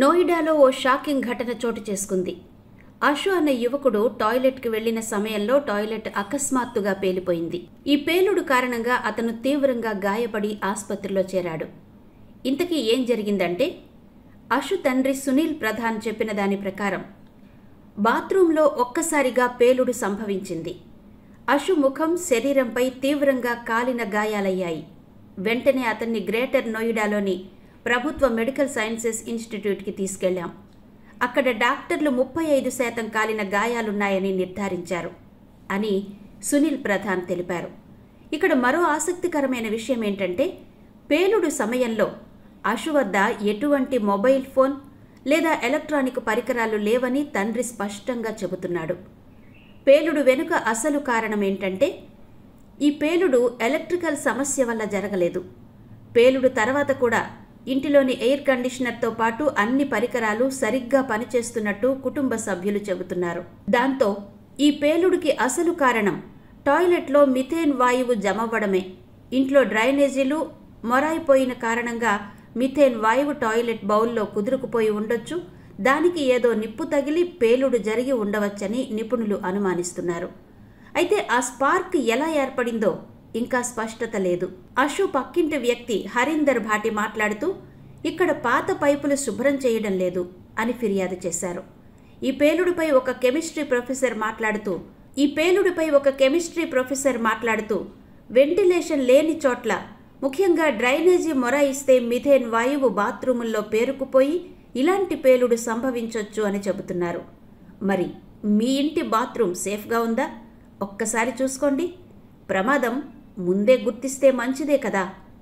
నోయిడాలో ఓ shocking ఘటన చోటు చేసుకుంది. అషు అనే యువకుడు టాయిలెట్కి వెళ్లిన సమయంలో టాయిలెట్ అకస్మాత్తుగా పేలిపోయింది. ఈ పేలుడు కారణంగా అతను తీవ్రంగా గాయపడి ఆసుపత్రిలో చేరాడు. ఇంతకీ ఏం జరిగిందంటే, అషు తండ్రి సునీల్ ప్రధాన్ చెప్పిన దాని ప్రకారం బాత్రూంలో ఒక్కసారిగా పేలుడు సంభవించింది. అషు ముఖం, శరీరంపై తీవ్రంగా కాలిన గాయాలయ్యాయి. వెంటనే అతన్ని గ్రేటర్ నోయిడాలోని ప్రభుత్వ మెడికల్ సైన్సెస్ ఇన్స్టిట్యూట్కి తీసుకెళ్లాం. అక్కడ డాక్టర్లు 35% కాలిన గాయాలున్నాయని నిర్ధారించారు అని సునీల్ ప్రధాన్ తెలిపారు. ఇక్కడ మరో ఆసక్తికరమైన విషయం ఏంటంటే, పేలుడు సమయంలో అషు వద్ద ఎటువంటి మొబైల్ ఫోన్ లేదా ఎలక్ట్రానిక్ పరికరాలు లేవని తండ్రి స్పష్టంగా చెబుతున్నాడు. పేలుడు వెనుక అసలు కారణం ఏంటంటే, ఈ పేలుడు ఎలక్ట్రికల్ సమస్య వల్ల జరగలేదు. పేలుడు తర్వాత కూడా ఇంటిలోని ఎయిర్ కండిషనర్తో పాటు అన్ని పరికరాలు సరిగ్గా పనిచేస్తున్నట్టు కుటుంబ సభ్యులు చెబుతున్నారు. దాంతో ఈ పేలుడుకి అసలు కారణం టాయిలెట్లో మిథేన్ వాయువు జమవ్వడమే. ఇంట్లో డ్రైనేజీలు మొరాయిపోయిన కారణంగా మిథేన్ వాయువు టాయిలెట్ బౌల్లో కుదురుకుపోయి ఉండొచ్చు. దానికి ఏదో నిప్పు తగిలి పేలుడు జరిగి ఉండవచ్చని నిపుణులు అనుమానిస్తున్నారు. అయితే ఆ స్పార్క్ ఎలా ఏర్పడిందో ఇంకా స్పష్టత లేదు. అషు పక్కింటి వ్యక్తి హరీందర్ భాటి మాట్లాడుతూ, ఇక్కడ పాత పైపులు శుభ్రం చేయడం లేదు అని ఫిర్యాదు చేశారు. ఈ పేలుడుపై ఒక కెమిస్ట్రీ ప్రొఫెసర్ మాట్లాడుతూ వెంటిలేషన్ లేని చోట్ల, ముఖ్యంగా డ్రైనేజీ మొరాయిస్తే మిథేన్ వాయువు బాత్రూముల్లో పేరుకుపోయి ఇలాంటి పేలుడు సంభవించొచ్చు అని చెబుతున్నారు. మరి మీ ఇంటి బాత్రూమ్ సేఫ్గా ఉందా? ఒక్కసారి చూసుకోండి. ప్రమాదం ముందే గుర్తిస్తే మంచిదే కదా.